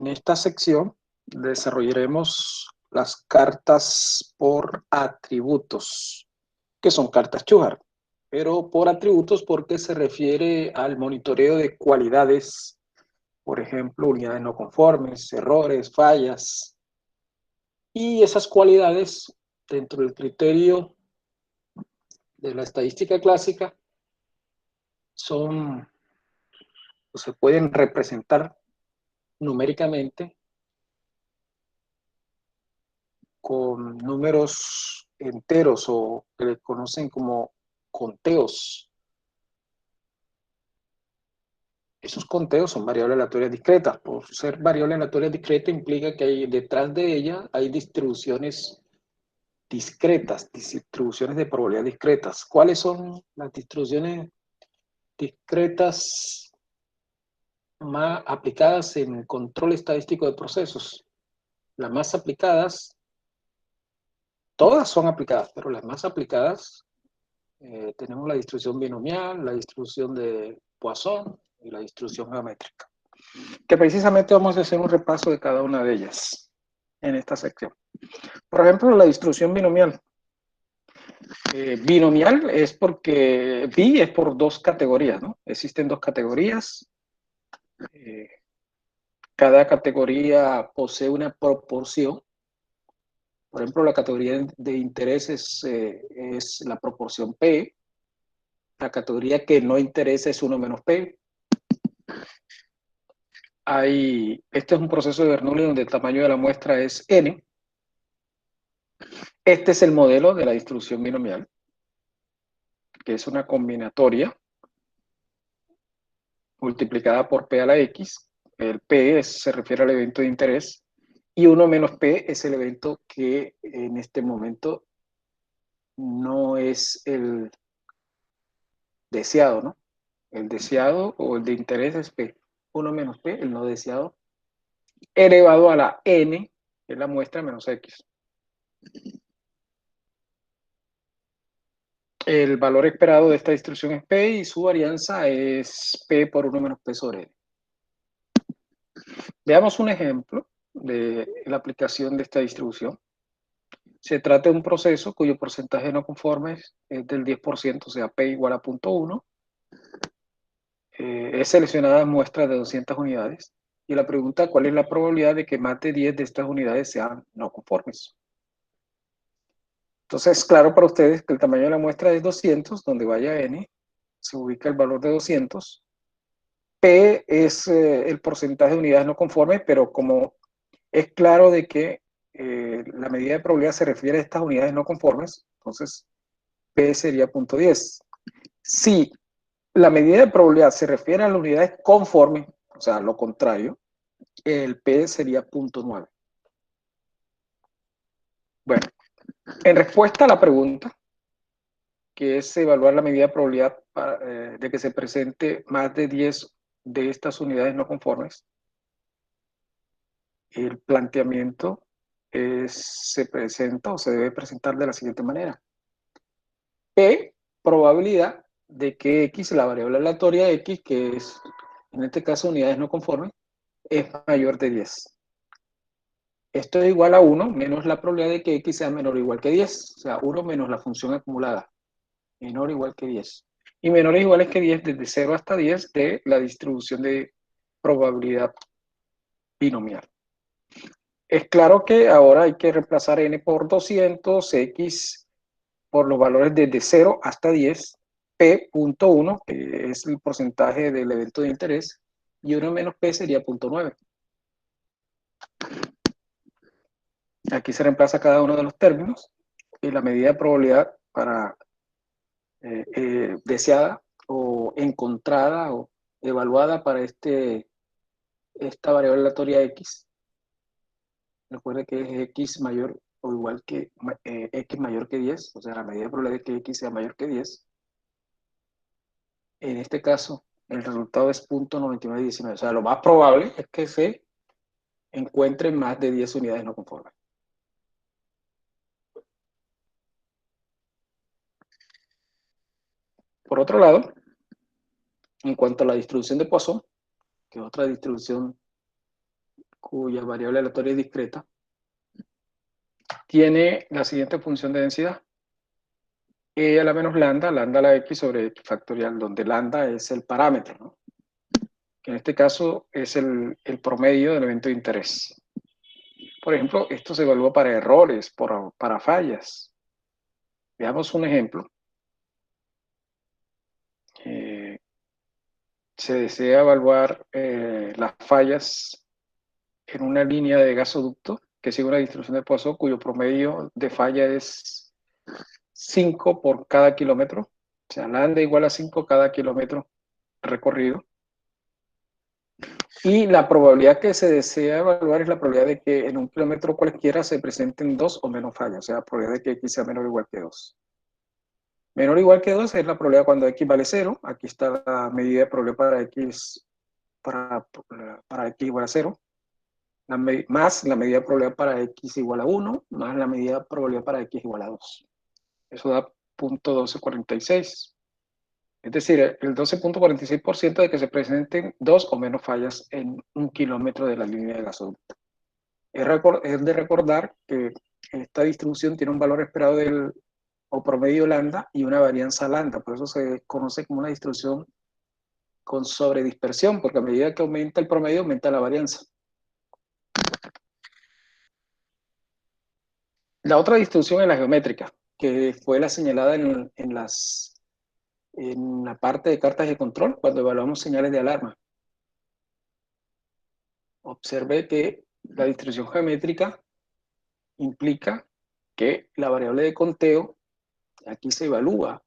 En esta sección desarrollaremos las cartas por atributos, que son cartas Shuhar, pero por atributos porque se refiere al monitoreo de cualidades, por ejemplo, unidades no conformes, errores, fallas, y esas cualidades dentro del criterio de la estadística clásica son, o se pueden representar numéricamente con números enteros o que le conocen como conteos. Esos conteos son variables aleatorias discretas. Por ser variable aleatoria discreta implica que hay, detrás de ella hay distribuciones discretas, distribuciones de probabilidad discretas. ¿Cuáles son las distribuciones discretas más aplicadas en control estadístico de procesos? Las más aplicadas, todas son aplicadas, pero las más aplicadas tenemos la distribución binomial, la distribución de Poisson y la distribución geométrica, que precisamente vamos a hacer un repaso de cada una de ellas en esta sección. Por ejemplo, la distribución binomial. Binomial es porque bi es por dos categorías, ¿no? Existen dos categorías. Cada categoría posee una proporción. Por ejemplo, la categoría de interés es la proporción P. La categoría que no interesa es 1 menos P. Este es un proceso de Bernoulli donde el tamaño de la muestra es n. Este es el modelo de la distribución binomial, que es una combinatoria multiplicada por p a la x. El p se refiere al evento de interés y 1 menos p es el evento que en este momento no es el deseado, ¿no? El deseado o el de interés es p. 1 menos p, el no deseado, elevado a la n, que es la muestra, menos x. El valor esperado de esta distribución es p y su varianza es p por 1 menos p sobre n. Veamos un ejemplo de la aplicación de esta distribución. Se trata de un proceso cuyo porcentaje de no conformes es del 10%, o sea, p igual a 0.1. Es seleccionada muestras de 200 unidades. Y la pregunta, ¿cuál es la probabilidad de que más de 10 de estas unidades sean no conformes? Entonces, claro para ustedes que el tamaño de la muestra es 200, donde vaya n, se ubica el valor de 200. P es el porcentaje de unidades no conformes, pero como es claro de que la medida de probabilidad se refiere a estas unidades no conformes, entonces P sería 0.10. Si la medida de probabilidad se refiere a las unidades conformes, o sea, lo contrario, el P sería 0.9. Bueno, en respuesta a la pregunta, que es evaluar la medida de probabilidad de que se presente más de 10 de estas unidades no conformes, el planteamiento se presenta o se debe presentar de la siguiente manera. P, probabilidad de que X, la variable aleatoria X, que es en este caso unidades no conformes, es mayor de 10. Esto es igual a 1 menos la probabilidad de que X sea menor o igual que 10. O sea, 1 menos la función acumulada. Menor o igual que 10. Y menores o iguales que 10 desde 0 hasta 10 de la distribución de probabilidad binomial. Es claro que ahora hay que reemplazar n por 200, x por los valores desde 0 hasta 10, p.1, que es el porcentaje del evento de interés, y 1 menos p sería 0.9. Aquí se reemplaza cada uno de los términos y la medida de probabilidad para deseada o encontrada o evaluada para esta variable aleatoria x. Recuerde que es x mayor o igual que x mayor que 10, o sea, la medida de probabilidad de que x sea mayor que 10. En este caso, el resultado es 0.9919. O sea, lo más probable es que se encuentren más de 10 unidades no conformes. Por otro lado, en cuanto a la distribución de Poisson, que es otra distribución cuya variable aleatoria es discreta, tiene la siguiente función de densidad. E a la menos lambda, lambda a la x sobre x factorial, donde lambda es el parámetro, ¿no? Que en este caso es el promedio del evento de interés. Por ejemplo, esto se evalúa para errores, para fallas. Veamos un ejemplo. Se desea evaluar las fallas en una línea de gasoducto que sigue una distribución de Poisson cuyo promedio de falla es 5 por cada kilómetro. O sea, lambda igual a 5 cada kilómetro recorrido. Y la probabilidad que se desea evaluar es la probabilidad de que en un kilómetro cualquiera se presenten 2 o menos fallas. O sea, la probabilidad de que x sea menor o igual que 2. Menor o igual que 2 es la probabilidad cuando x vale 0. Aquí está la medida de probabilidad para x igual a 0. Más la medida de probabilidad para x igual a 1, más la medida de probabilidad para x igual a 2. Eso da 0.1246. Es decir, el 12.46% de que se presenten 2 o menos fallas en un kilómetro de la línea de gasoducto. Es de recordar que esta distribución tiene un valor esperado o promedio lambda y una varianza lambda. Por eso se conoce como una distribución con sobredispersión, porque a medida que aumenta el promedio, aumenta la varianza. La otra distribución es la geométrica, que fue la señalada en la parte de cartas de control cuando evaluamos señales de alarma. Observe que la distribución geométrica implica que la variable de conteo, aquí se evalúa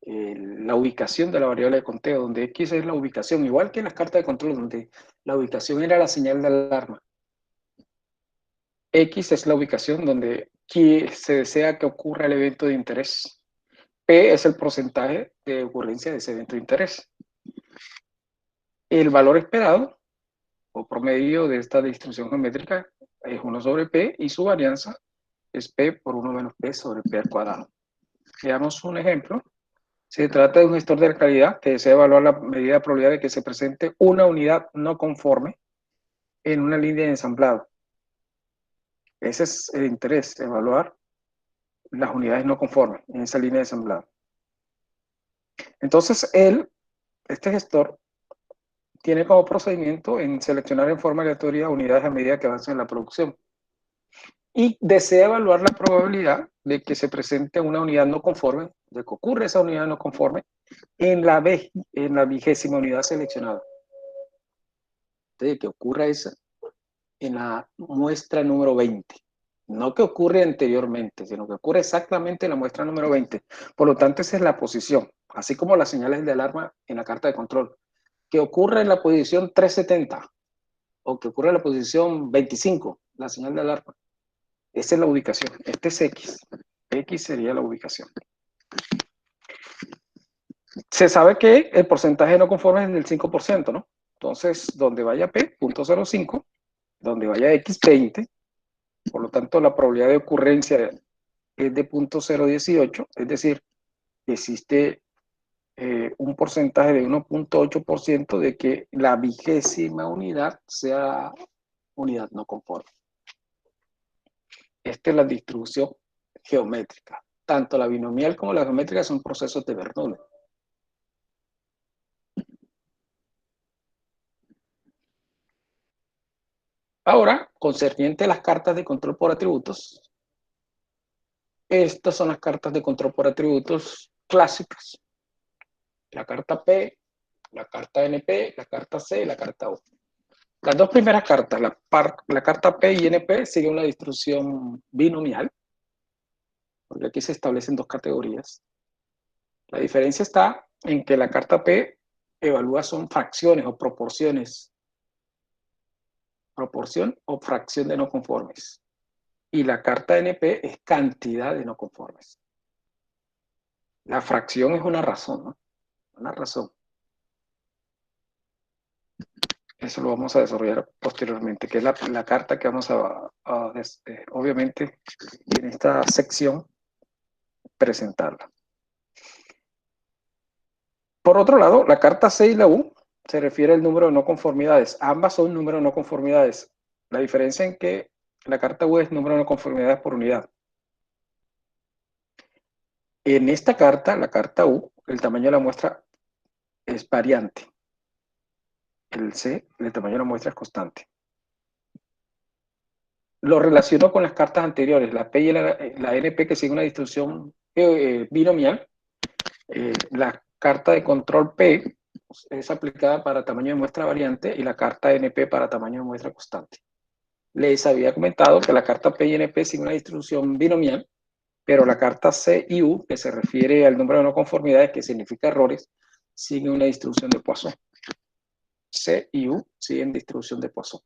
la ubicación de la variable de conteo, donde X es la ubicación, igual que en las cartas de control, donde la ubicación era la señal de alarma. X es la ubicación donde se desea que ocurra el evento de interés. P es el porcentaje de ocurrencia de ese evento de interés. El valor esperado o promedio de esta distribución geométrica es 1 sobre P y su varianza es P por 1 menos P sobre P al cuadrado. Veamos un ejemplo. Se trata de un gestor de calidad que desea evaluar la medida de probabilidad de que se presente una unidad no conforme en una línea de ensamblado. Ese es el interés, evaluar las unidades no conformes en esa línea de ensamblado. Entonces, este gestor, tiene como procedimiento en seleccionar en forma aleatoria unidades a medida que avanza en la producción. Y desea evaluar la probabilidad de que se presente una unidad no conforme, de que ocurra esa unidad no conforme, en la 20ª unidad seleccionada. De que ocurra esa en la muestra número 20. No que ocurre anteriormente, sino que ocurre exactamente en la muestra número 20. Por lo tanto, esa es la posición, así como las señales de alarma en la carta de control. Que ocurra en la posición 370 o que ocurra en la posición 25, la señal de alarma. Esa es la ubicación. Este es X. X sería la ubicación. Se sabe que el porcentaje no conforme es del 5%, ¿no? Entonces, donde vaya P, 0.05, donde vaya X, 20. Por lo tanto, la probabilidad de ocurrencia es de 0.018, es decir, existe un porcentaje de 1.8% de que la 20ª unidad sea unidad no conforme. Esta es la distribución geométrica. Tanto la binomial como la geométrica son procesos de Bernoulli. Ahora, concerniente a las cartas de control por atributos, estas son las cartas de control por atributos clásicas. La carta P, la carta NP, la carta C y la carta U. Las dos primeras cartas, la carta P y NP, siguen una distribución binomial, porque aquí se establecen dos categorías. La diferencia está en que la carta P evalúa son fracciones o proporciones, proporción o fracción de no conformes. Y la carta NP es cantidad de no conformes. La fracción es una razón, ¿no? Una razón. Eso lo vamos a desarrollar posteriormente, que es la carta que vamos obviamente, en esta sección, presentarla. Por otro lado, la carta C y la U se refiere al número de no conformidades. Ambas son número de no conformidades. La diferencia en que la carta U es número de no conformidades por unidad. En esta carta, la carta U, el tamaño de la muestra es variante. El C, el tamaño de la muestra es constante. Lo relaciono con las cartas anteriores, la P y la NP, que sigue una distribución binomial. La carta de control P es aplicada para tamaño de muestra variante y la carta NP para tamaño de muestra constante. Les había comentado que la carta P y NP sigue una distribución binomial, pero la carta C y U, que se refiere al número de no conformidades, que significa errores, sigue una distribución de Poisson. C y U siguen distribución de Poisson.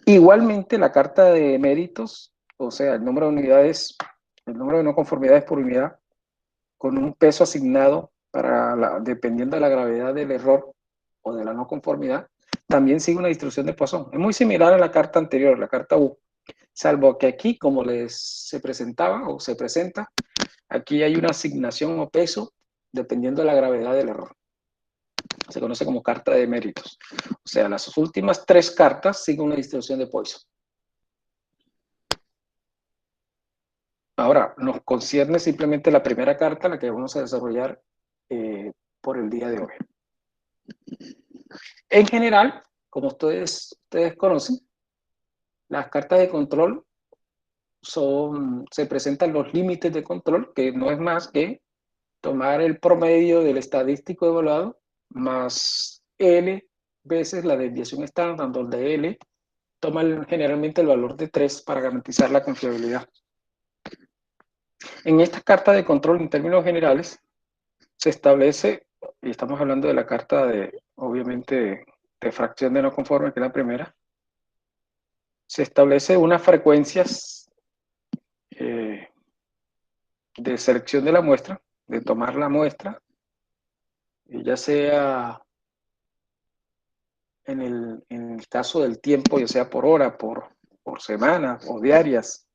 Igualmente, la carta de méritos, o sea, el número de unidades, el número de no conformidades por unidad, con un peso asignado dependiendo de la gravedad del error o de la no conformidad, también sigue una distribución de Poisson. Es muy similar a la carta anterior, la carta U, salvo que aquí, como se presentaba o se presenta, aquí hay una asignación o peso dependiendo de la gravedad del error. Se conoce como carta de méritos. O sea, las últimas 3 cartas siguen una distribución de Poisson. Ahora, nos concierne simplemente la primera carta, la que vamos a desarrollar por el día de hoy. En general, como ustedes conocen, las cartas de control se presentan los límites de control, que no es más que tomar el promedio del estadístico evaluado más L veces la desviación estándar, donde L toma generalmente el valor de 3 para garantizar la confiabilidad. En esta carta de control, en términos generales, se establece, y estamos hablando de la carta obviamente, de fracción de no conforme, que es la primera, se establece unas frecuencias de selección de la muestra, de tomar la muestra, ya sea en el caso del tiempo, ya sea por hora, por semana o diarias.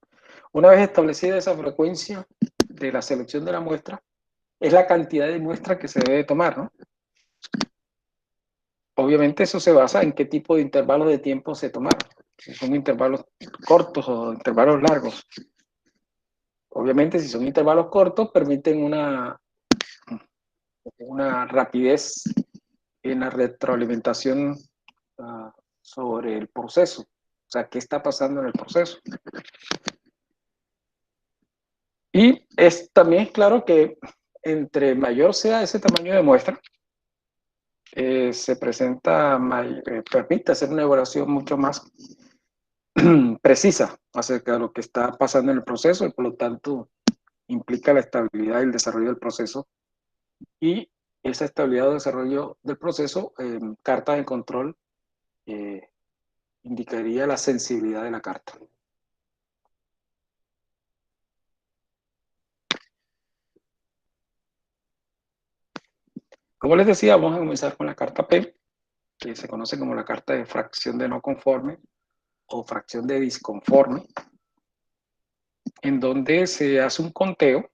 Una vez establecida esa frecuencia de la selección de la muestra, es la cantidad de muestra que se debe tomar, ¿no? Obviamente eso se basa en qué tipo de intervalos de tiempo se tomaron. Si son intervalos cortos o intervalos largos. Obviamente si son intervalos cortos permiten una rapidez en la retroalimentación sobre el proceso. O sea, ¿qué está pasando en el proceso? Y también es claro que entre mayor sea ese tamaño de muestra, se permite hacer una evaluación mucho más precisa acerca de lo que está pasando en el proceso y por lo tanto implica la estabilidad y el desarrollo del proceso. Y esa estabilidad o desarrollo del proceso, en cartas de control, indicaría la sensibilidad de la carta. Como les decía, vamos a comenzar con la carta P, que se conoce como la carta de fracción de no conforme o fracción de disconforme, en donde se hace un conteo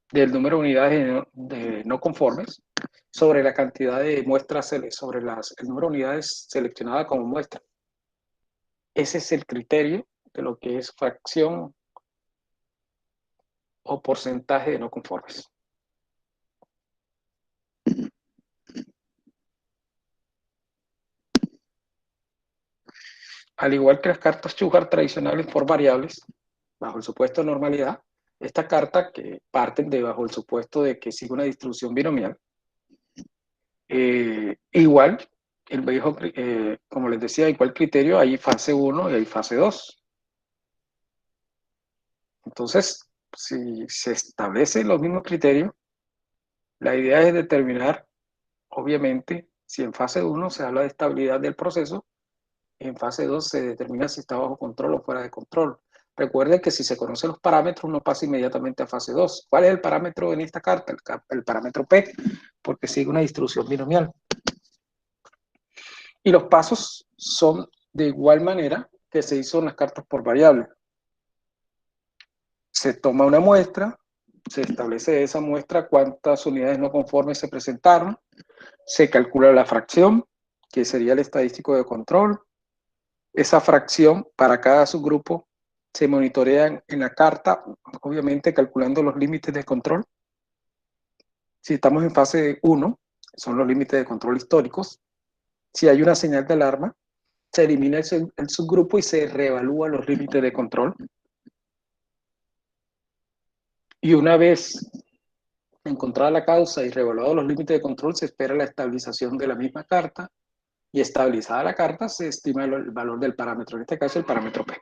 del número de unidades de no conformes sobre la cantidad de muestras, sobre el número de unidades seleccionadas como muestra. Ese es el criterio de lo que es fracción o porcentaje de no conformes. Al igual que las cartas Shubhart tradicionales por variables, bajo el supuesto de normalidad, esta carta, que parten bajo el supuesto de que sigue una distribución binomial, igual, como les decía, igual criterio, hay fase 1 y hay fase 2. Entonces, si se establecen los mismos criterios, la idea es determinar, obviamente, si en fase 1 se habla de estabilidad del proceso, en fase 2 se determina si está bajo control o fuera de control. Recuerden que si se conocen los parámetros, uno pasa inmediatamente a fase 2. ¿Cuál es el parámetro en esta carta? El parámetro P, porque sigue una distribución binomial. Y los pasos son de igual manera que se hizo en las cartas por variable. Se toma una muestra, Se establece esa muestra cuántas unidades no conformes se presentaron, se calcula la fracción, que sería el estadístico de control. Esa fracción para cada subgrupo se monitorea en la carta, obviamente calculando los límites de control. Si estamos en fase 1, son los límites de control históricos. Si hay una señal de alarma, se elimina el subgrupo y se reevalúan los límites de control. Y una vez encontrada la causa y reevaluados los límites de control, se espera la estabilización de la misma carta, y estabilizada la carta se estima el valor del parámetro, en este caso el parámetro P.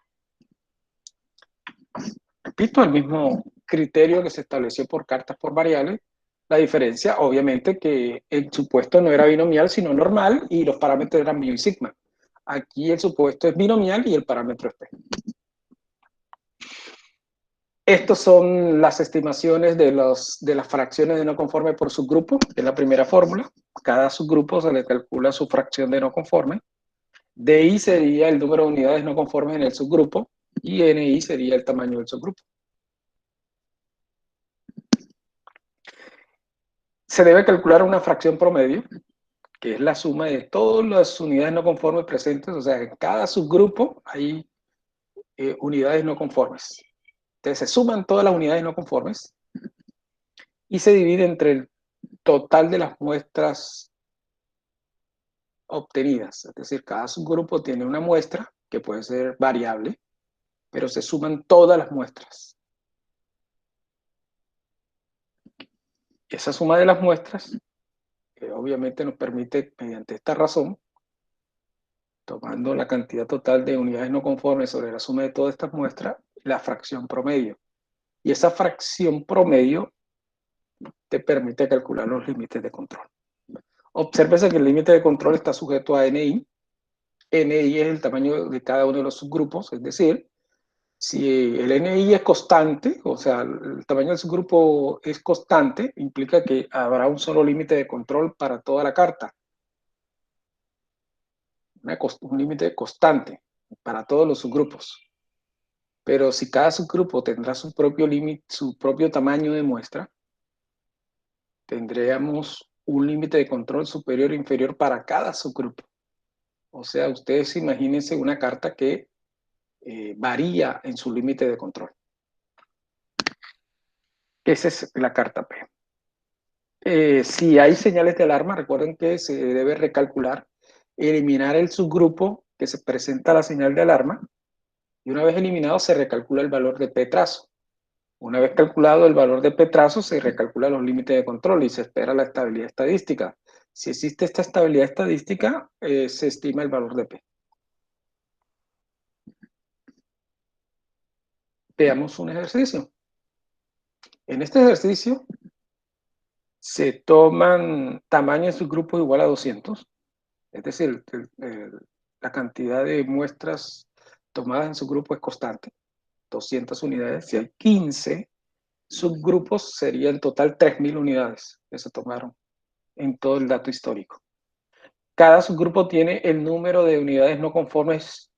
Repito, el mismo criterio que se estableció por cartas por variables. La diferencia, obviamente, que el supuesto no era binomial, sino normal, y los parámetros eran mu y sigma. Aquí el supuesto es binomial y el parámetro es P. Estas son las estimaciones de las fracciones de no conforme por subgrupo, que es la primera fórmula. Cada subgrupo se le calcula su fracción de no conforme. DI sería el número de unidades no conformes en el subgrupo y NI sería el tamaño del subgrupo. Se debe calcular una fracción promedio, que es la suma de todas las unidades no conformes presentes, o sea, en cada subgrupo hay unidades no conformes. Entonces se suman todas las unidades no conformes y se divide entre el total de las muestras obtenidas. Es decir, cada subgrupo tiene una muestra que puede ser variable, pero se suman todas las muestras. Esa suma de las muestras, obviamente nos permite, mediante esta razón, tomando la cantidad total de unidades no conformes sobre la suma de todas estas muestras, la fracción promedio. Y esa fracción promedio te permite calcular los límites de control. Obsérvese que el límite de control está sujeto a NI. NI es el tamaño de cada uno de los subgrupos, es decir, si el NI es constante, o sea, el tamaño del subgrupo es constante, implica que habrá un solo límite de control para toda la carta. Un límite constante para todos los subgrupos. Pero si cada subgrupo tendrá su propio límite, su propio tamaño de muestra, tendríamos un límite de control superior e inferior para cada subgrupo. O sea, ustedes imagínense una carta que varía en su límite de control. Esa es la carta P. Si hay señales de alarma, recuerden que se debe recalcular, eliminar el subgrupo que se presenta la señal de alarma, y una vez eliminado se recalcula el valor de P trazo. Una vez calculado el valor de P trazo, se recalcula los límites de control y se espera la estabilidad estadística. Si existe esta estabilidad estadística, se estima el valor de P. Veamos un ejercicio. En este ejercicio se toman tamaños de subgrupos igual a 200, es decir, la cantidad de muestras tomadas en subgrupo es constante, 200 unidades. Si hay 15 subgrupos, sería en total 3.000 unidades que se tomaron en todo el dato histórico. Cada subgrupo tiene el número de unidades no conformes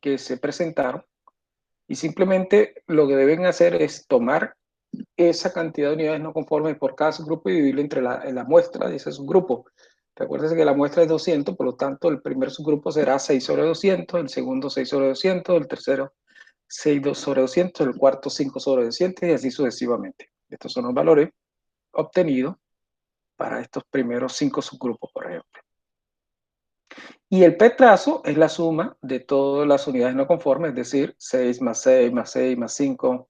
que se presentaron y simplemente lo que deben hacer es tomar esa cantidad de unidades no conformes por cada subgrupo y dividirlo entre la muestra de ese subgrupo. Recuérdense que la muestra es 200, por lo tanto el primer subgrupo será 6 sobre 200, el segundo 6 sobre 200, el tercero 6 sobre 200, el cuarto 5 sobre 200 y así sucesivamente. Estos son los valores obtenidos para estos primeros 5 subgrupos, por ejemplo. Y el P trazo es la suma de todas las unidades no conformes, es decir, 6 más 6 más 6 más 5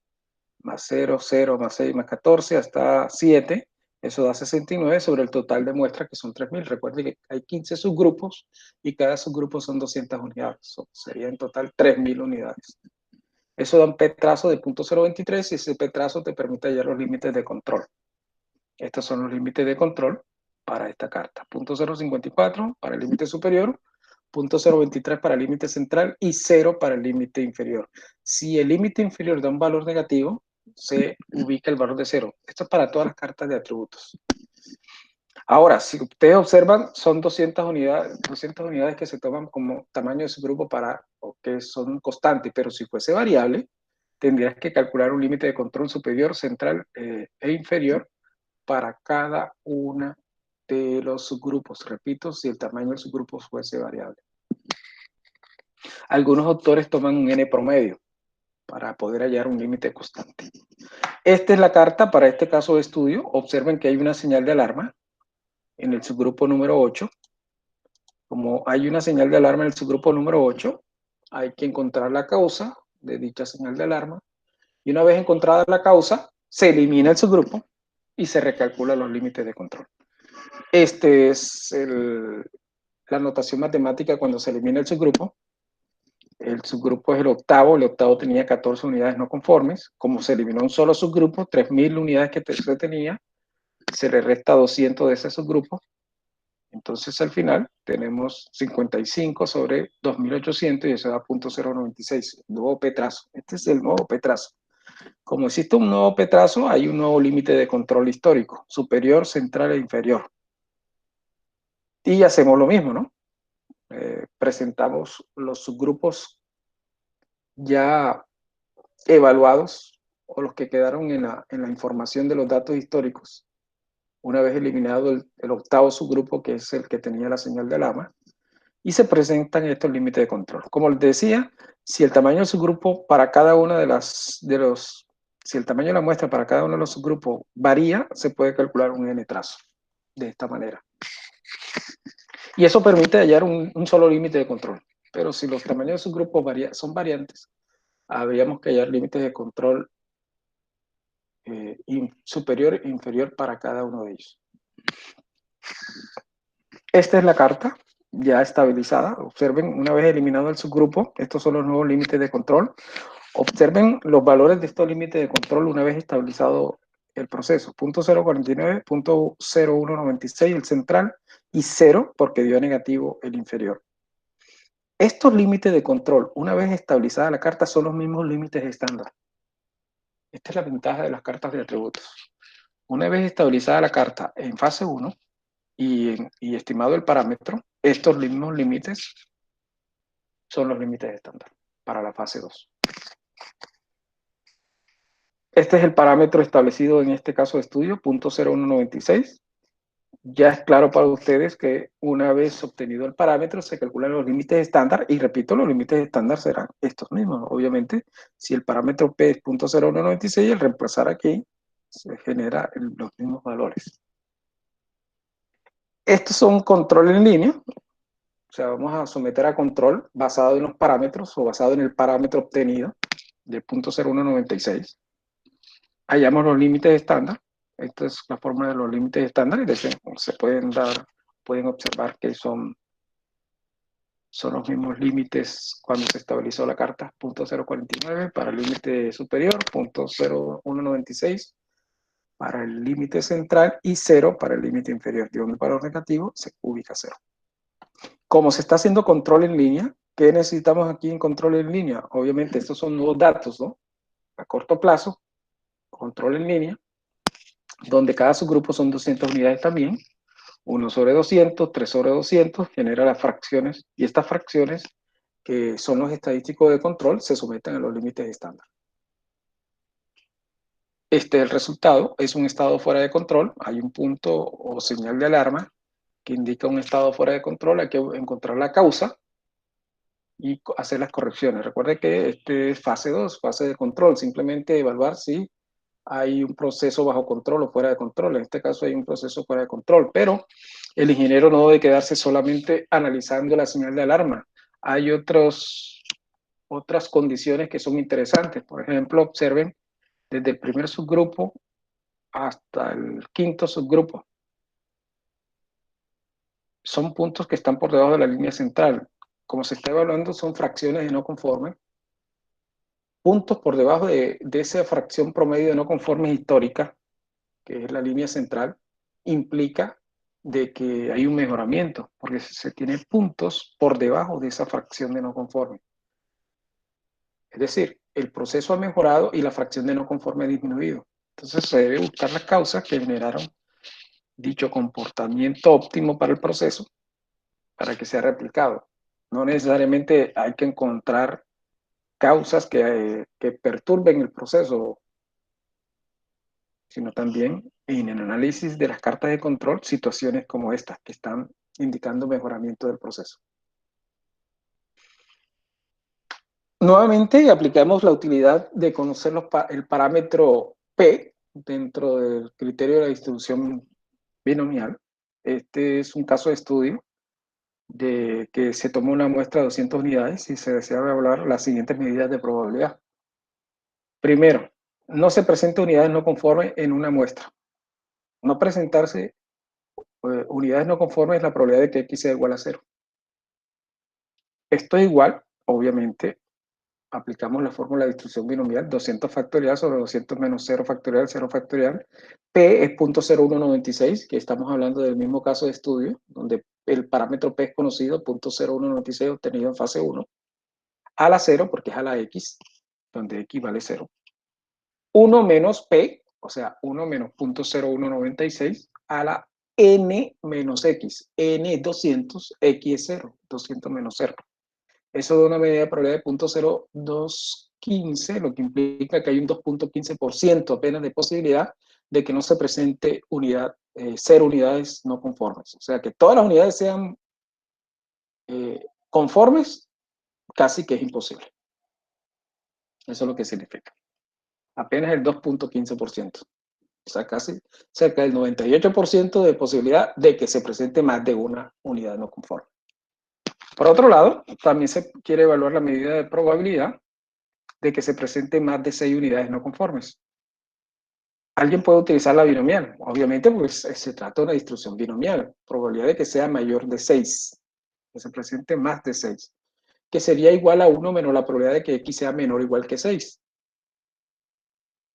más 0, 0 más 6 más 14 hasta 7. Eso da 69 sobre el total de muestras, que son 3.000. Recuerden que hay 15 subgrupos y cada subgrupo son 200 unidades. Sería en total 3.000 unidades. Eso da un P trazo de 0.023 y ese P trazo te permite hallar los límites de control. Estos son los límites de control para esta carta. 0.054 para el límite superior, 0.023 para el límite central y 0 para el límite inferior. Si el límite inferior da un valor negativo, se ubica el valor de 0. Esto es para todas las cartas de atributos. Ahora, si ustedes observan, son 200 unidades que se toman como tamaño de su grupo o que son constantes, pero si fuese variable, tendrías que calcular un límite de control superior, central e inferior para cada una de los subgrupos. Repito, si el tamaño del subgrupo fuese variable. Algunos autores toman un n promedio para poder hallar un límite constante. Esta es la carta para este caso de estudio. Observen que hay una señal de alarma en el subgrupo número 8. Como hay una señal de alarma en el subgrupo número 8, hay que encontrar la causa de dicha señal de alarma. Y una vez encontrada la causa, se elimina el subgrupo y se recalcula los límites de control. Este es la notación matemática cuando se elimina el subgrupo. El subgrupo es el octavo tenía 14 unidades no conformes. Como se eliminó un solo subgrupo, 3.000 unidades que se tenía, se le resta 200 de ese subgrupo. Entonces al final tenemos 55 sobre 2.800 y eso da 0.096, nuevo P-trazo. Este es el nuevo P-trazo. Como existe un nuevo P-trazo, hay un nuevo límite de control histórico, superior, central e inferior. Y hacemos lo mismo, ¿no? Presentamos los subgrupos ya evaluados o los que quedaron en la información de los datos históricos, una vez eliminado el octavo subgrupo, que es el que tenía la señal de alarma, y se presentan estos límites de control. Como les decía, si el tamaño del subgrupo para cada una si el tamaño de la muestra para cada uno de los subgrupos varía, se puede calcular un n-trazo de esta manera. Y eso permite hallar un solo límite de control. Pero si los tamaños de subgrupos son variantes, habríamos que hallar límites de control superior e inferior para cada uno de ellos. Esta es la carta ya estabilizada. Observen, una vez eliminado el subgrupo, estos son los nuevos límites de control. Observen los valores de estos límites de control una vez estabilizado el proceso. 0.049, 0.0196 el central y 0 porque dio negativo el inferior. Estos límites de control, una vez estabilizada la carta, son los mismos límites estándar. Esta es la ventaja de las cartas de atributos. Una vez estabilizada la carta en fase 1 y estimado el parámetro, estos mismos límites son los límites estándar para la fase 2. Este es el parámetro establecido en este caso de estudio, 0.0196. Ya es claro para ustedes que una vez obtenido el parámetro se calculan los límites estándar y repito, los límites estándar serán estos mismos. Obviamente, si el parámetro P es 0.0196, al reemplazar aquí se genera los mismos valores. Estos son control en línea, o sea, vamos a someter a control basado en los parámetros o basado en el parámetro obtenido de 0.0196. Hallamos los límites estándar. Esta es la forma de los límites estándar y se pueden observar que son los mismos límites cuando se estabilizó la carta. 0.049 para el límite superior, 0.0196 para el límite central y 0 para el límite inferior. De un valor negativo se ubica 0. Como se está haciendo control en línea, ¿qué necesitamos aquí en control en línea? Obviamente estos son nuevos datos, ¿no? A corto plazo, control en línea, donde cada subgrupo son 200 unidades también, 1 sobre 200, 3 sobre 200, genera las fracciones, y estas fracciones, que son los estadísticos de control, se someten a los límites estándar. Este es el resultado, es un estado fuera de control, hay un punto o señal de alarma que indica un estado fuera de control, hay que encontrar la causa y hacer las correcciones. Recuerde que este es fase 2, fase de control, simplemente evaluar si hay un proceso bajo control o fuera de control. En este caso hay un proceso fuera de control, pero el ingeniero no debe quedarse solamente analizando la señal de alarma. Hay otras condiciones que son interesantes. Por ejemplo, observen desde el primer subgrupo hasta el quinto subgrupo. Son puntos que están por debajo de la línea central. Como se está evaluando, son fracciones de no conforme. Puntos por debajo de esa fracción promedio de no conformes histórica, que es la línea central, implica de que hay un mejoramiento, porque se tiene puntos por debajo de esa fracción de no conforme. Es decir, el proceso ha mejorado y la fracción de no conforme ha disminuido. Entonces se debe buscar las causas que generaron dicho comportamiento óptimo para el proceso para que sea replicado. No necesariamente hay que encontrar causas que perturben el proceso, sino también en el análisis de las cartas de control, situaciones como estas que están indicando mejoramiento del proceso. Nuevamente aplicamos la utilidad de conocer el parámetro P dentro del criterio de la distribución binomial. Este es un caso de estudio de que se tomó una muestra de 200 unidades y se desea evaluar las siguientes medidas de probabilidad. Primero, no se presenta unidades no conformes en una muestra. No presentarse unidades no conformes es la probabilidad de que X sea igual a 0. Esto es igual, obviamente, aplicamos la fórmula de distribución binomial, 200 factorial sobre 200 menos 0 factorial, 0 factorial. P es 0.0196, que estamos hablando del mismo caso de estudio, donde el parámetro P es conocido, 0.0196 obtenido en fase 1, a la 0, porque es a la X, donde X vale 0. 1 menos P, o sea, 1 menos 0.0196, a la N menos X. N es 200, X es 0, 200 menos 0. Eso da una medida de probabilidad de 0.0215, lo que implica que hay un 2.15% apenas de posibilidad de que no se presente unidad, 0 unidades no conformes. O sea, que todas las unidades sean conformes, casi que es imposible. Eso es lo que significa. Apenas el 2.15%. O sea, casi cerca del 98% de posibilidad de que se presente más de una unidad no conforme. Por otro lado, también se quiere evaluar la medida de probabilidad de que se presente más de 6 unidades no conformes. Alguien puede utilizar la binomial, obviamente, pues se trata de una distribución binomial, probabilidad de que sea mayor de 6, que se presente más de 6, que sería igual a 1 menos la probabilidad de que X sea menor o igual que 6.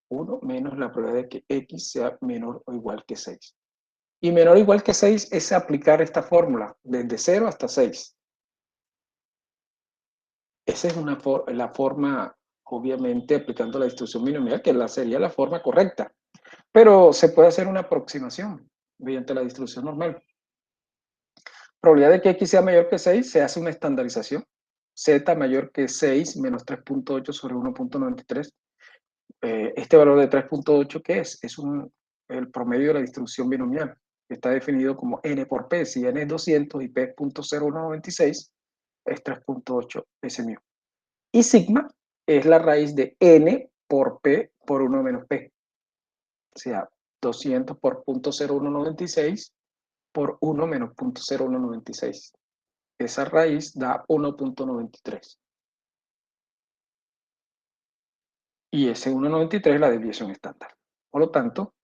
1 menos la probabilidad de que X sea menor o igual que 6. Y menor o igual que 6 es aplicar esta fórmula, desde 0 hasta 6. Esa es la forma, obviamente, aplicando la distribución binomial, que sería la forma correcta. Pero se puede hacer una aproximación mediante la distribución normal. Probabilidad de que X sea mayor que 6, se hace una estandarización. Z mayor que 6 menos 3.8 sobre 1.93. Este valor de 3.8, ¿qué es? Es el promedio de la distribución binomial. Está definido como N por P. Si N es 200 y P es 0.0196, es 3.8 S Y sigma es la raíz de N por P por 1 menos P. O sea, 200 por 0.0196 por 1 menos 0.0196. Esa raíz da 1.93. Y ese 1.93 es la desviación estándar. Por lo tanto,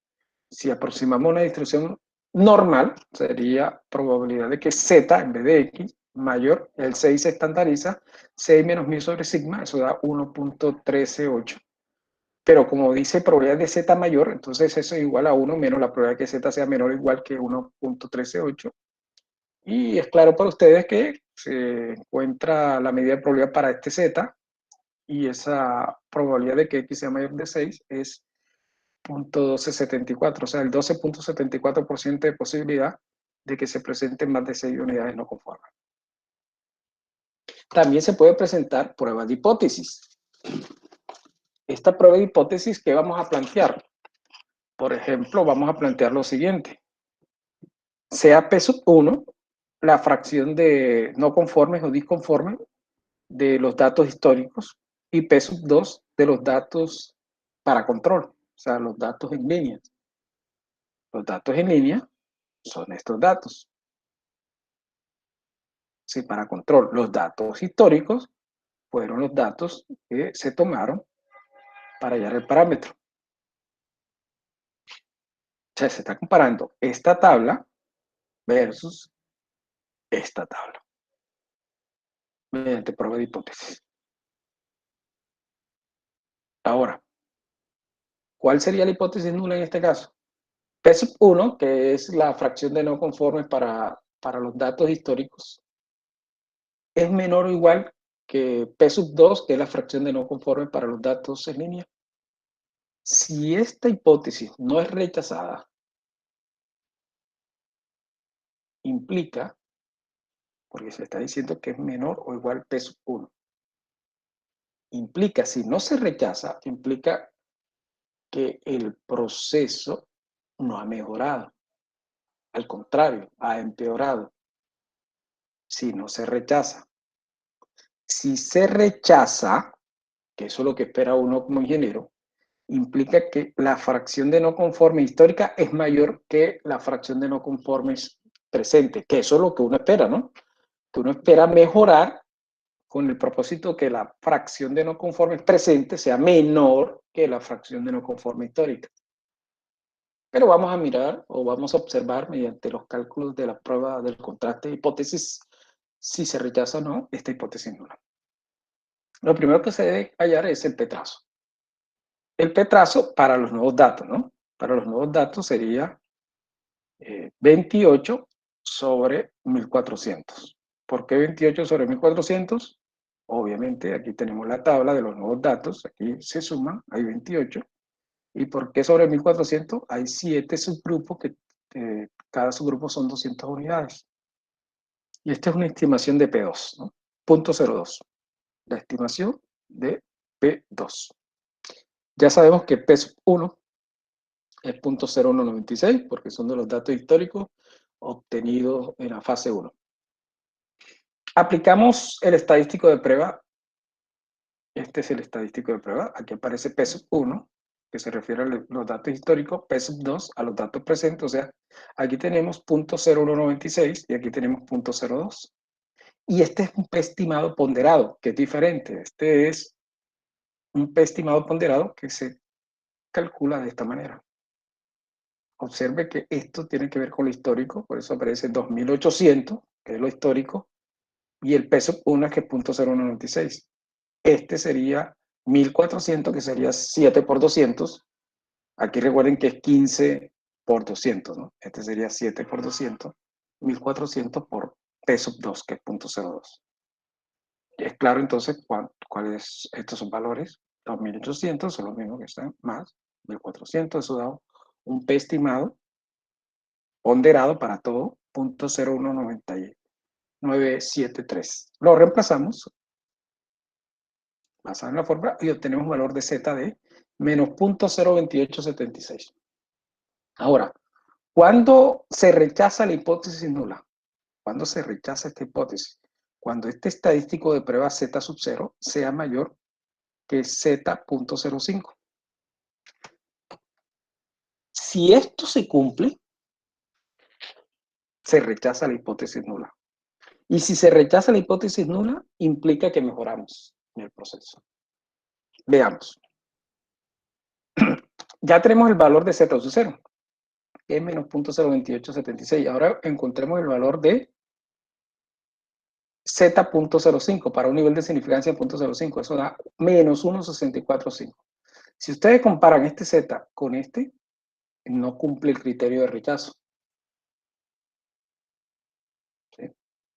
si aproximamos una distribución normal, sería probabilidad de que Z en vez de X mayor, el 6 se estandariza, 6 menos 1000 sobre sigma, eso da 1.138. Pero como dice probabilidad de Z mayor, entonces eso es igual a 1 menos la probabilidad de que Z sea menor o igual que 1.138. Y es claro para ustedes que se encuentra la medida de probabilidad para este Z y esa probabilidad de que X sea mayor de 6 es 0.1274, o sea, el 12.74% de posibilidad de que se presenten más de 6 unidades no conformes. También se puede presentar pruebas de hipótesis. Esta prueba de hipótesis, ¿qué vamos a plantear? Por ejemplo, vamos a plantear lo siguiente. Sea P sub 1 la fracción de no conformes o disconformes de los datos históricos y P sub 2 de los datos para control, o sea, los datos en línea. Los datos en línea son estos datos. Sí, para control. Los datos históricos fueron los datos que se tomaron para hallar el parámetro. O sea, se está comparando esta tabla versus esta tabla mediante prueba de hipótesis. Ahora, ¿cuál sería la hipótesis nula en este caso? P sub 1, que es la fracción de no conformes para los datos históricos, es menor o igual que P sub 2, que es la fracción de no conformes para los datos en línea. Si esta hipótesis no es rechazada, implica, porque se está diciendo que es menor o igual P sub 1. implica, si no se rechaza, implica que el proceso no ha mejorado. Al contrario, ha empeorado. Si no se rechaza. Si se rechaza, que eso es lo que espera uno como ingeniero, implica que la fracción de no conformes histórica es mayor que la fracción de no conformes presente, que eso es lo que uno espera, ¿no? Que uno espera mejorar con el propósito que la fracción de no conformes presente sea menor que la fracción de no conforme histórica. Pero vamos a mirar o vamos a observar mediante los cálculos de la prueba del contraste de hipótesis si se rechaza o no esta hipótesis nula. Lo primero que se debe hallar es el p-trazo. El p-trazo para los nuevos datos, ¿no? Para los nuevos datos sería 28 sobre 1400. ¿Por qué 28 sobre 1400? Obviamente aquí tenemos la tabla de los nuevos datos, aquí se suman, hay 28. ¿Y por qué sobre 1400? Hay 7 subgrupos que cada subgrupo son 200 unidades. Y esta es una estimación de P2, ¿no? 0.02. La estimación de P2. Ya sabemos que P1 es 0.0196 porque son de los datos históricos obtenidos en la fase 1. Aplicamos el estadístico de prueba. Este es el estadístico de prueba. Aquí aparece P1, que se refiere a los datos históricos, P2 a los datos presentes. O sea, aquí tenemos 0.0196 y aquí tenemos 0.02. Y este es un P estimado ponderado, que es diferente. Este es un P estimado ponderado que se calcula de esta manera. Observe que esto tiene que ver con lo histórico, por eso aparece 2800, que es lo histórico, y el P1 es que es 0.0196. Este sería 1400, que sería 7 por 200. Aquí recuerden que es 15 por 200, ¿no? Este sería 7 por 200, 1400 por P2, que es 0.02. Es claro entonces cuáles estos son valores. 2800 son los mismos que están más 1400. Eso da un P estimado ponderado para todo, 0.01973. Lo reemplazamos, basado en la fórmula, y obtenemos un valor de Z de menos 0.02876. Ahora, ¿cuándo se rechaza la hipótesis nula? ¿Cuándo se rechaza esta hipótesis? Cuando este estadístico de prueba Z sub 0 sea mayor que Z.05. Si esto se cumple, se rechaza la hipótesis nula. Y si se rechaza la hipótesis nula, implica que mejoramos en el proceso. Veamos. Ya tenemos el valor de Z sub 0, que es menos 0.02876. Ahora encontremos el valor de Z.05 para un nivel de significancia de 0.05. Eso da menos 1.645. Si ustedes comparan este Z con este, no cumple el criterio de rechazo. ¿Sí?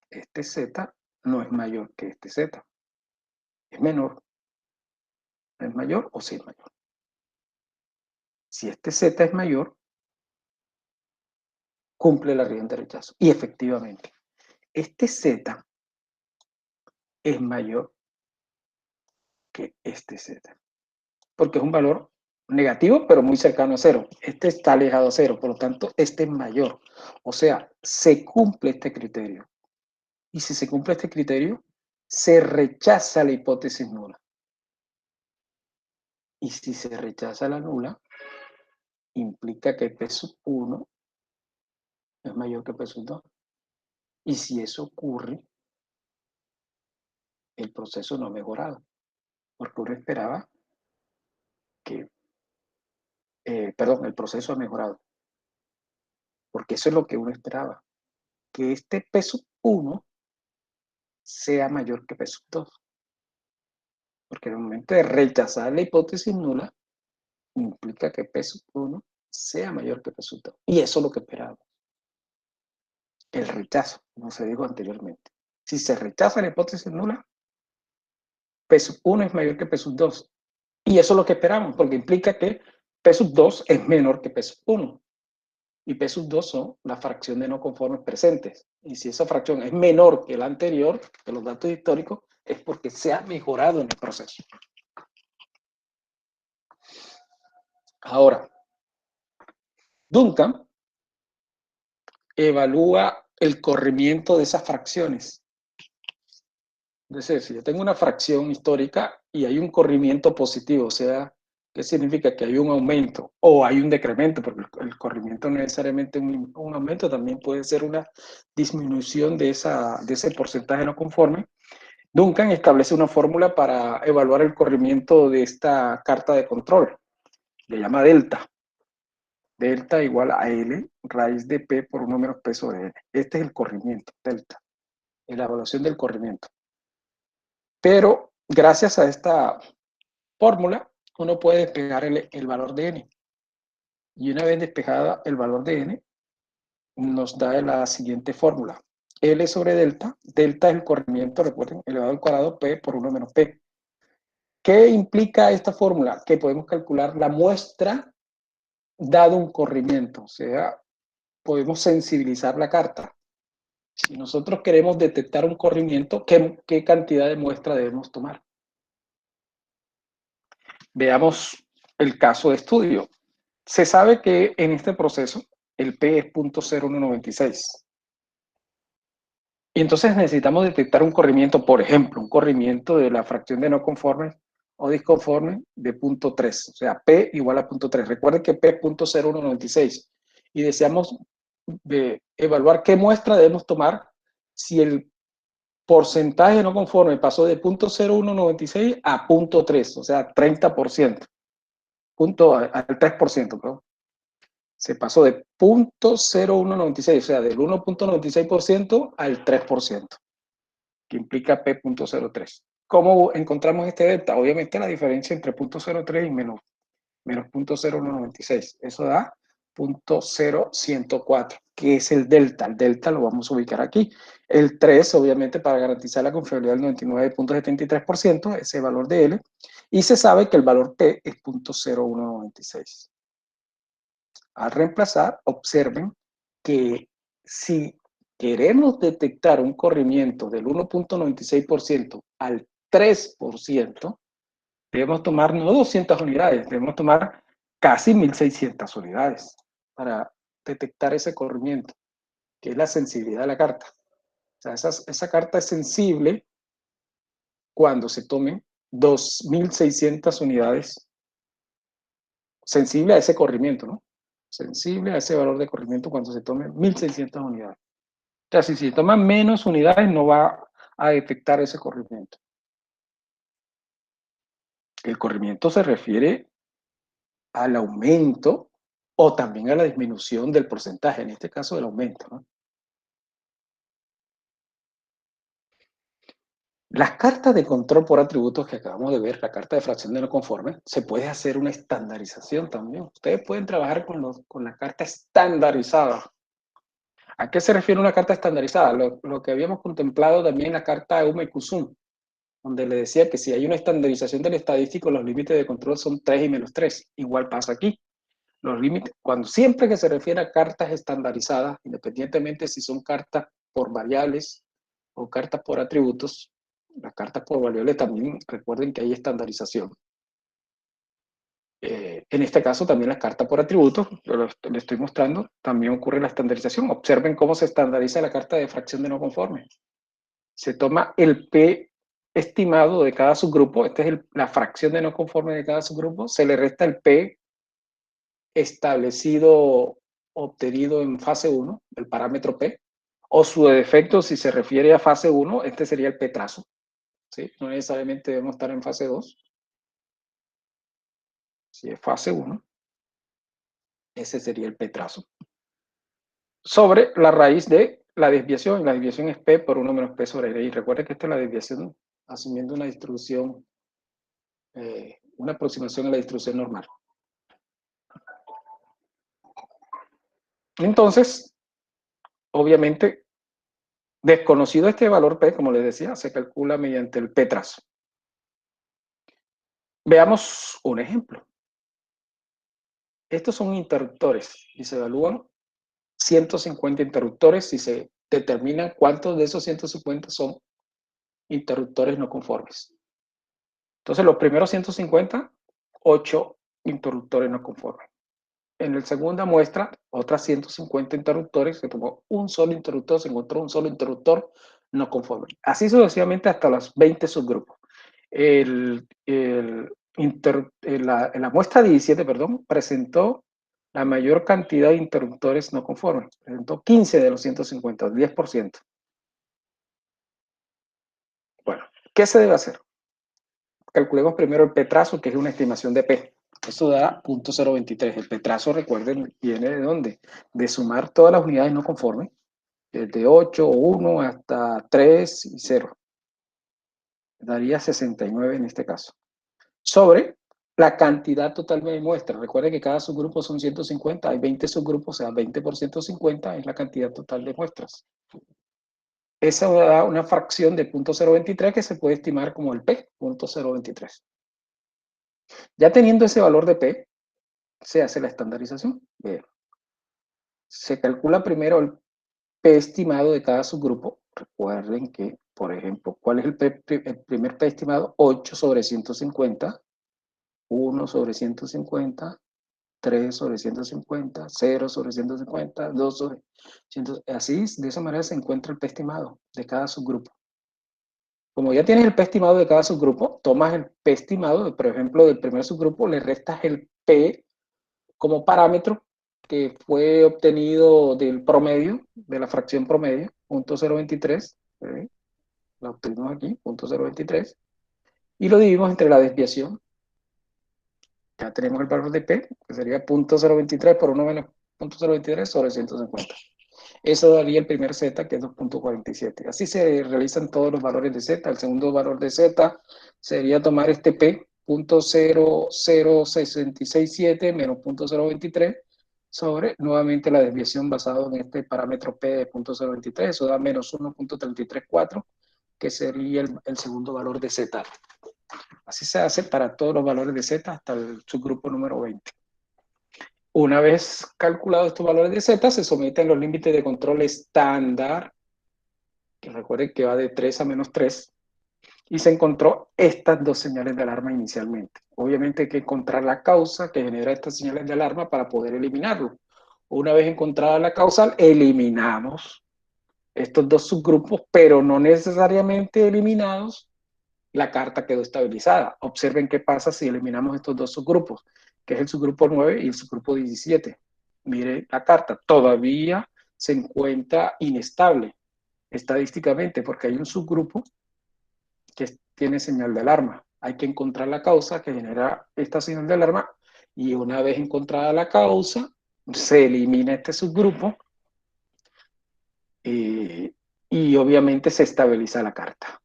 Este Z no es mayor que este Z. Es menor. ¿Es mayor o sí es mayor? Si este Z es mayor, cumple la regla de rechazo. Y efectivamente, este Z es mayor que este Z. Porque es un valor negativo, pero muy cercano a cero. Este está alejado a cero, por lo tanto, este es mayor. O sea, se cumple este criterio. Y si se cumple este criterio, se rechaza la hipótesis nula. Y si se rechaza la nula, implica que P1 es mayor que P2. Y si eso ocurre, el proceso no ha mejorado. Porque uno esperaba que, el proceso ha mejorado. Porque eso es lo que uno esperaba. Que este P1 sea mayor que P2. Porque en el momento de rechazar la hipótesis nula, implica que P1 sea mayor que P2. Y eso es lo que esperábamos. El rechazo, como se dijo anteriormente. Si se rechaza la hipótesis nula, P1 es mayor que P2. Y eso es lo que esperamos, porque implica que P2 es menor que P1. Y P2 son la fracción de no conformes presentes. Y si esa fracción es menor que la anterior, que los datos históricos, es porque se ha mejorado en el proceso. Ahora, Duncan evalúa el corrimiento de esas fracciones. Es decir, si yo tengo una fracción histórica y hay un corrimiento positivo, o sea, ¿qué significa? Que hay un aumento o hay un decremento, porque el corrimiento no necesariamente un aumento, también puede ser una disminución de ese porcentaje no conforme. Duncan establece una fórmula para evaluar el corrimiento de esta carta de control. Le llama delta. Delta igual a L raíz de P por un número P sobre N. Este es el corrimiento, delta, en la evaluación del corrimiento. Pero gracias a esta fórmula, uno puede despejar el valor de N. Y una vez despejada el valor de N, nos da la siguiente fórmula. L sobre delta, delta es el corrimiento, recuerden, elevado al cuadrado P por 1 menos P. ¿Qué implica esta fórmula? Que podemos calcular la muestra dado un corrimiento, o sea, podemos sensibilizar la carta. Si nosotros queremos detectar un corrimiento, ¿qué cantidad de muestra debemos tomar? Veamos el caso de estudio. Se sabe que en este proceso el P es 0.0196. Y entonces necesitamos detectar un corrimiento, por ejemplo, un corrimiento de la fracción de no conforme o disconforme de 0.3, o sea, P igual a 0.3. Recuerden que P es 0.0196 y deseamos evaluar qué muestra debemos tomar si el porcentaje no conforme pasó de 0.0196 a 0.3, o sea, 30%, al 3%, perdón. Se pasó de 0.0196, o sea, del 1.96% al 3%, que implica P.03. ¿Cómo encontramos este delta? Obviamente la diferencia entre 0.03 y menos 0.0196. Eso da 0.0104, que es el delta. El delta lo vamos a ubicar aquí. El 3, obviamente, para garantizar la confiabilidad del 99.73%, ese valor de L. Y se sabe que el valor P es 0.0196. Al reemplazar, observen que si queremos detectar un corrimiento del 1.96% al 3%, debemos tomar no 200 unidades, debemos tomar casi 1.600 unidades para detectar ese corrimiento, que es la sensibilidad de la carta. O sea, esa carta es sensible cuando se tomen 2.600 unidades, sensible a ese corrimiento, ¿no? Sensible a ese valor de corrimiento cuando se tomen 1.600 unidades. O sea, si se toman menos unidades, no va a detectar ese corrimiento. El corrimiento se refiere al aumento o también a la disminución del porcentaje, en este caso del aumento, ¿no? Las cartas de control por atributos que acabamos de ver, la carta de fracción de no conforme, se puede hacer una estandarización también. Ustedes pueden trabajar con la carta estandarizada. ¿A qué se refiere una carta estandarizada? Lo que habíamos contemplado también en la carta Ume Kusum, donde le decía que si hay una estandarización del estadístico, los límites de control son 3 y menos 3. Igual pasa aquí. Los límites, cuando siempre que se refiere a cartas estandarizadas, independientemente si son cartas por variables o cartas por atributos, las cartas por variables también recuerden que hay estandarización. En este caso también las cartas por atributos, le estoy mostrando, también ocurre la estandarización. Observen cómo se estandariza la carta de fracción de no conforme. Se toma el P estimado de cada subgrupo, esta es la fracción de no conforme de cada subgrupo, se le resta el P establecido, obtenido en fase 1, el parámetro P, o su defecto, si se refiere a fase 1, este sería el P trazo, ¿sí? No necesariamente debemos estar en fase 2. Si es fase 1, ese sería el P trazo. Sobre la raíz de la desviación, y la desviación es P por 1 menos P sobre R. Y recuerden que esta es la desviación asumiendo una distribución, una aproximación a la distribución normal. Entonces, obviamente, desconocido este valor P, como les decía, se calcula mediante el P trazo. Veamos un ejemplo. Estos son interruptores y se evalúan 150 interruptores y se determinan cuántos de esos 150 son interruptores no conformes. Entonces, los primeros 150, 8 interruptores no conformes. En la segunda muestra, otras 150 interruptores, se tomó un solo interruptor, se encontró un solo interruptor no conforme. Así sucesivamente hasta los 20 subgrupos. En la muestra 17, perdón, presentó la mayor cantidad de interruptores no conformes. Presentó 15 de los 150, 10%. Bueno, ¿qué se debe hacer? Calculemos primero el P-trazo, que es una estimación de P. Eso da 0.023. El P-trazo, recuerden, viene de dónde? De sumar todas las unidades no conformes, desde 8 o 1 hasta 3 y 0. Daría 69 en este caso. Sobre la cantidad total de muestras. Recuerden que cada subgrupo son 150, hay 20 subgrupos, o sea, 20 por 150 es la cantidad total de muestras. Esa da una fracción de 0.023 que se puede estimar como el P, 0.023. Ya teniendo ese valor de P, se hace la estandarización. Bien. Se calcula primero el P estimado de cada subgrupo. Recuerden que, por ejemplo, ¿cuál es el primer P estimado? 8 sobre 150, 1 sobre 150, 3 sobre 150, 0 sobre 150, 2 sobre 150. Así, de esa manera se encuentra el P estimado de cada subgrupo. Como ya tienes el P estimado de cada subgrupo, tomas el P estimado, por ejemplo, del primer subgrupo, le restas el P como parámetro que fue obtenido del promedio, de la fracción promedio, 0.023, la obtuvimos aquí, 0.023, y lo dividimos entre la desviación. Ya tenemos el valor de P, que sería 0.023 por 1 menos 0.023 sobre 150. Eso daría el primer Z, que es 2.47. Así se realizan todos los valores de Z. El segundo valor de Z sería tomar este P, 0.00667 menos 0.023, sobre nuevamente la desviación basada en este parámetro P de 0.023. Eso da menos 1.334, que sería el segundo valor de Z. Así se hace para todos los valores de Z hasta el subgrupo número 20. Una vez calculados estos valores de Z, se someten los límites de control estándar, que recuerden que va de 3 a menos 3, y se encontró estas dos señales de alarma inicialmente. Obviamente hay que encontrar la causa que genera estas señales de alarma para poder eliminarlo. Una vez encontrada la causal, eliminamos estos dos subgrupos, pero no necesariamente eliminados, la carta quedó estabilizada. Observen qué pasa si eliminamos estos dos subgrupos, que es el subgrupo 9 y el subgrupo 17. Mire la carta, todavía se encuentra inestable estadísticamente porque hay un subgrupo que tiene señal de alarma. Hay que encontrar la causa que genera esta señal de alarma y una vez encontrada la causa, se elimina este subgrupo y obviamente se estabiliza la carta.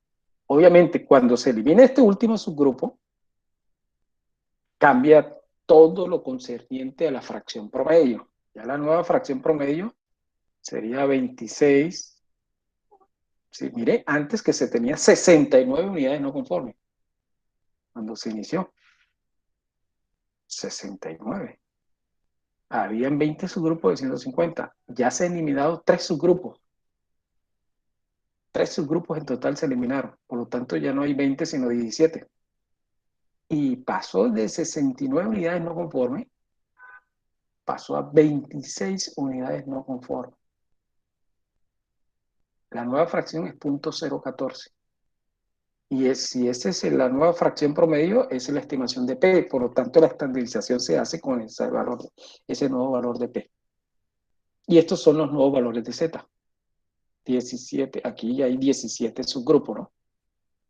Obviamente, cuando se elimina este último subgrupo, cambia todo lo concerniente a la fracción promedio. Ya la nueva fracción promedio sería 26. Sí, mire, antes que se tenía 69 unidades no conformes. Cuando se inició, 69. Habían 20 subgrupos de 150. Ya se han eliminado 3 subgrupos. 3 subgrupos en total se eliminaron. Por lo tanto, ya no hay 20, sino 17. Y pasó de 69 unidades no conformes, pasó a 26 unidades no conformes. La nueva fracción es 0.014. Y si esa es la nueva fracción promedio, es la estimación de P. Por lo tanto, la estandarización se hace con ese nuevo valor de P. Y estos son los nuevos valores de Z. 17, aquí ya hay 17 subgrupos, ¿no?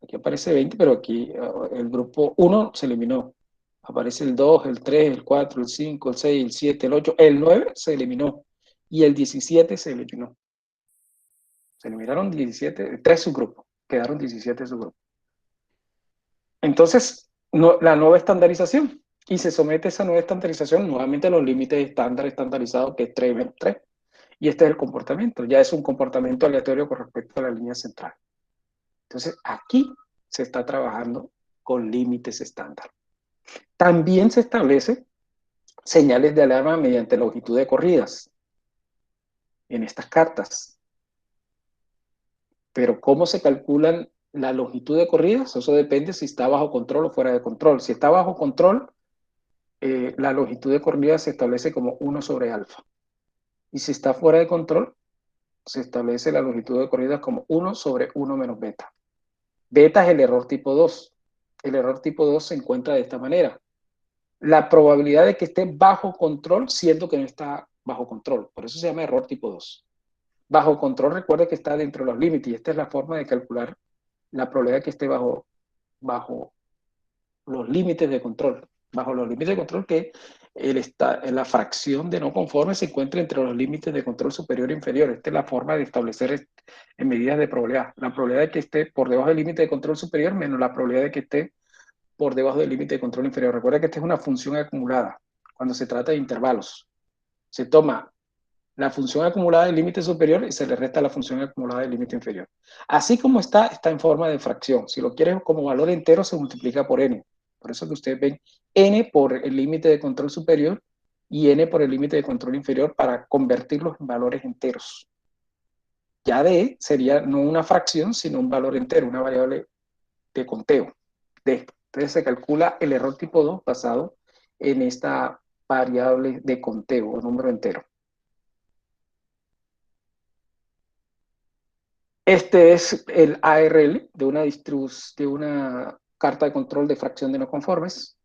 Aquí aparece 20, pero aquí el grupo 1 se eliminó. Aparece el 2, el 3, el 4, el 5, el 6, el 7, el 8, el 9 se eliminó. Y el 17 se eliminó. Se eliminaron 17, 3 subgrupos. Quedaron 17 subgrupos. Entonces, la nueva estandarización. Y se somete esa nueva estandarización nuevamente a los límites estándar estandarizados, que es 3 menos 3. Y este es el comportamiento. Ya es un comportamiento aleatorio con respecto a la línea central. Entonces, aquí se está trabajando con límites estándar. También se establece señales de alarma mediante longitud de corridas en estas cartas. Pero ¿cómo se calculan la longitud de corridas? Eso depende si está bajo control o fuera de control. Si está bajo control, la longitud de corrida se establece como 1 sobre alfa. Y si está fuera de control, se establece la longitud de corrida como 1 sobre 1 menos beta. Beta es el error tipo 2. El error tipo 2 se encuentra de esta manera. La probabilidad de que esté bajo control, siendo que no está bajo control. Por eso se llama error tipo 2. Bajo control, recuerde que está dentro de los límites y esta es la forma de calcular la probabilidad de que esté bajo los límites de control. Bajo los límites de control que la fracción de no conforme se encuentra entre los límites de control superior e inferior. Esta es la forma de establecer en medidas de probabilidad. La probabilidad de que esté por debajo del límite de control superior menos la probabilidad de que esté por debajo del límite de control inferior. Recuerda que esta es una función acumulada. Cuando se trata de intervalos, se toma la función acumulada del límite superior y se le resta la función acumulada del límite inferior. Así como está en forma de fracción. Si lo quieres como valor entero, se multiplica por n. Por eso que ustedes ven n por el límite de control superior y n por el límite de control inferior para convertirlos en valores enteros. Ya d sería no una fracción, sino un valor entero, una variable de conteo. D. Entonces se calcula el error tipo 2 basado en esta variable de conteo o número entero. Este es el ARL de una carta de control de fracción de no conformes.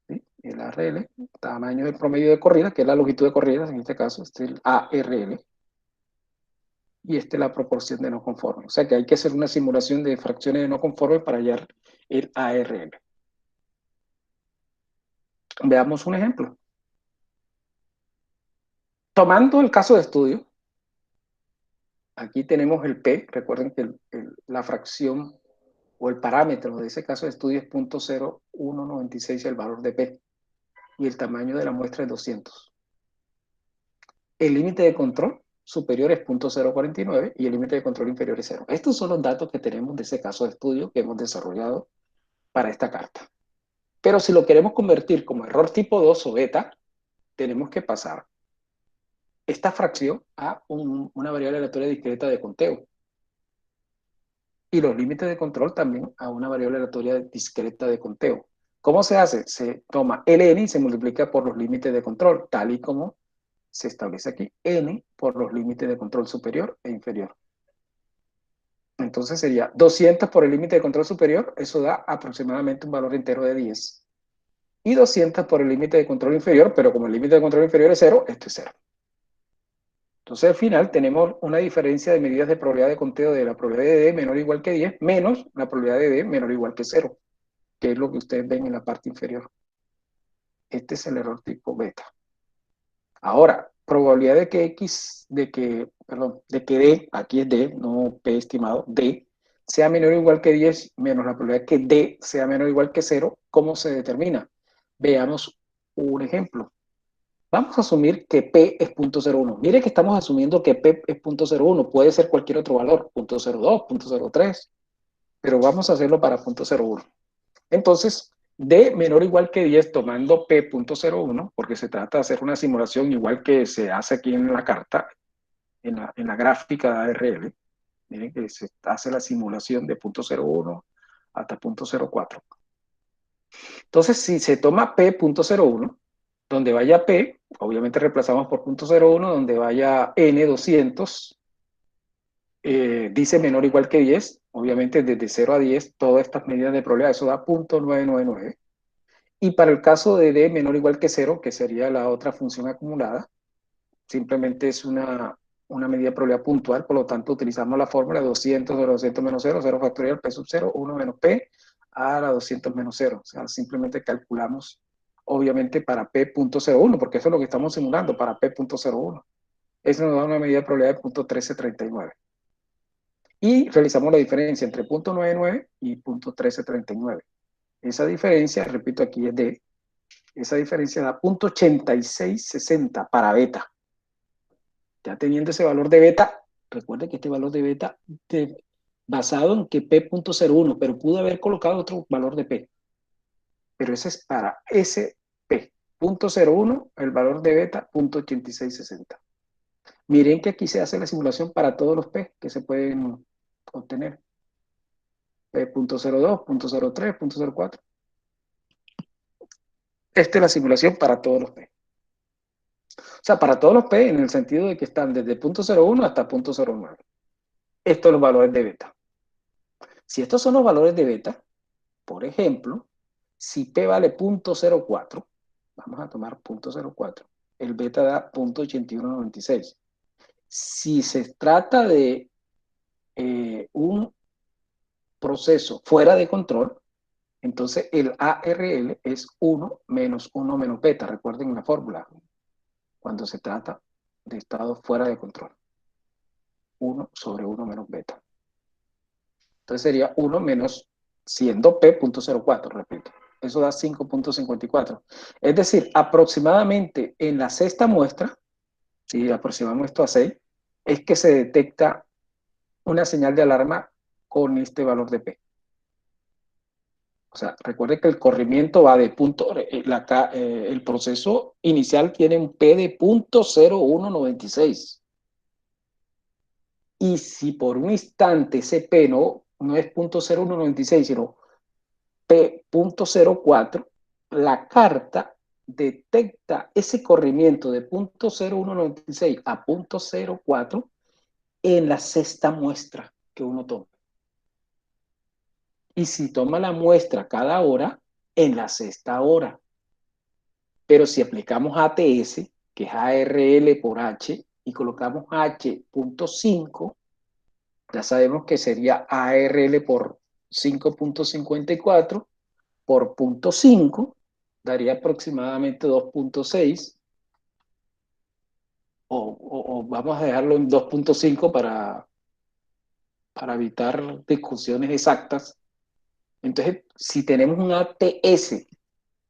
¿Sí? El ARL, tamaño del promedio de corrida, que es la longitud de corridas, en este caso, este es el ARL. Y esta es la proporción de no conformes. O sea que hay que hacer una simulación de fracciones de no conformes para hallar el ARL. Veamos un ejemplo. Tomando el caso de estudio, aquí tenemos el P. Recuerden que la fracción o el parámetro de ese caso de estudio es 0.0196, el valor de P. Y el tamaño de la muestra es 200. El límite de control superior es 0.049 y el límite de control inferior es 0. Estos son los datos que tenemos de ese caso de estudio que hemos desarrollado para esta carta. Pero si lo queremos convertir como error tipo 2 o beta, tenemos que pasar esta fracción a una variable aleatoria discreta de conteo. Y los límites de control también a una variable aleatoria discreta de conteo. ¿Cómo se hace? Se toma ln y se multiplica por los límites de control, tal y como se establece aquí, n por los límites de control superior e inferior. Entonces sería 200 por el límite de control superior, eso da aproximadamente un valor entero de 10. Y 200 por el límite de control inferior, pero como el límite de control inferior es 0, esto es 0. Entonces al final tenemos una diferencia de medidas de probabilidad de conteo de la probabilidad de D menor o igual que 10 menos la probabilidad de D menor o igual que 0, que es lo que ustedes ven en la parte inferior. Este es el error tipo beta. Ahora, probabilidad de que de que D, aquí es D, no P estimado, D, sea menor o igual que 10 menos la probabilidad de que D sea menor o igual que 0, ¿cómo se determina? Veamos un ejemplo. Vamos a asumir que P es 0.01. Mire que estamos asumiendo que P es 0.01. Puede ser cualquier otro valor, 0.02, 0.03, pero vamos a hacerlo para 0.01. Entonces, D menor o igual que 10 tomando P.01, porque se trata de hacer una simulación igual que se hace aquí en la carta, en la gráfica de ARL. Miren que se hace la simulación de 0.01 hasta 0.04. Entonces, si se toma P.01, donde vaya P, obviamente reemplazamos por 0.01, donde vaya N 200, dice menor o igual que 10, obviamente desde 0 a 10, todas estas medidas de probabilidad, eso da 0.999. Y para el caso de D menor o igual que 0, que sería la otra función acumulada, simplemente es una medida de probabilidad puntual, por lo tanto utilizamos la fórmula 200 sobre 200 menos 0, 0 factorial, P sub 0, 1 menos P a la 200 menos 0. O sea, simplemente calculamos, obviamente, para P.01, porque eso es lo que estamos simulando, para P.01. Eso nos da una medida de probabilidad de 0.1339. Y realizamos la diferencia entre 0.99 y 0.1339. Esa diferencia, repito, aquí es D. Esa diferencia da 0.8660 para beta. Ya teniendo ese valor de beta, recuerde que este valor de beta basado en que P.01, pero pudo haber colocado otro valor de P. Pero ese es para ese P.01, el valor de beta, 0.8660. Miren que aquí se hace la simulación para todos los P que se pueden obtener. P.02, 0.03, 0.04. Esta es la simulación para todos los P. O sea, para todos los P en el sentido de que están desde 0.01 hasta 0.09. Estos son los valores de beta. Si estos son los valores de beta, por ejemplo, si P vale 0.04, vamos a tomar 0.04, el beta da 0.8196. Si se trata de un proceso fuera de control, entonces el ARL es 1 menos 1 menos beta. Recuerden la fórmula cuando se trata de estados fuera de control. 1 sobre 1 menos beta. Entonces sería 1 menos siendo P.04, repito. Eso da 5.54. Es decir, aproximadamente en la sexta muestra, si aproximamos esto a 6, es que se detecta una señal de alarma con este valor de P. O sea, recuerde que el corrimiento va de punto, el proceso inicial tiene un P de 0.0196. Y si por un instante ese P no es 0.0196, sino P.04, la carta detecta ese corrimiento de 0.0196 a 0.04 en la sexta muestra que uno toma. Y si toma la muestra cada hora, en la sexta hora. Pero si aplicamos ATS, que es ARL por H, y colocamos H.5, ya sabemos que sería ARL por 5.54 por 0.5, daría aproximadamente 2.6, o vamos a dejarlo en 2.5 para evitar discusiones exactas. Entonces, si tenemos un ATS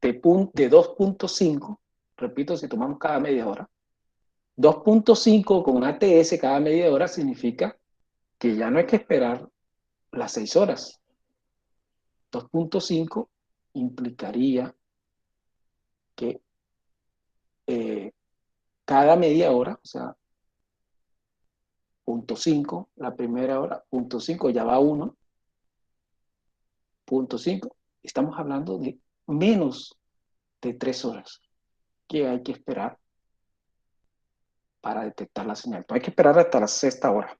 de 2.5, repito, si tomamos cada media hora, 2.5 con un ATS cada media hora significa que ya no hay que esperar las 6 horas. 2.5 implicaría que cada media hora, o sea, 0.5, la primera hora, 0.5, ya va 1, 0.5. Estamos hablando de menos de 3 horas que hay que esperar para detectar la señal. No hay que esperar hasta la sexta hora.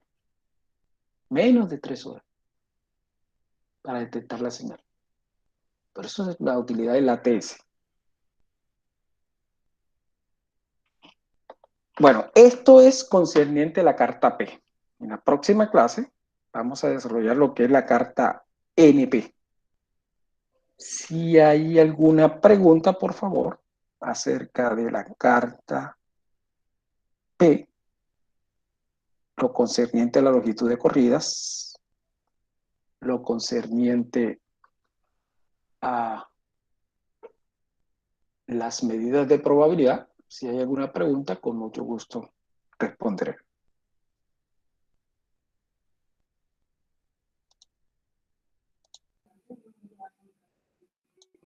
Menos de 3 horas para detectar la señal. Por eso es la utilidad del ATS. Bueno, esto es concerniente a la carta P. En la próxima clase vamos a desarrollar lo que es la carta NP. Si hay alguna pregunta, por favor, acerca de la carta P, lo concerniente a la longitud de corridas, lo concerniente a las medidas de probabilidad, si hay alguna pregunta, con mucho gusto responderé.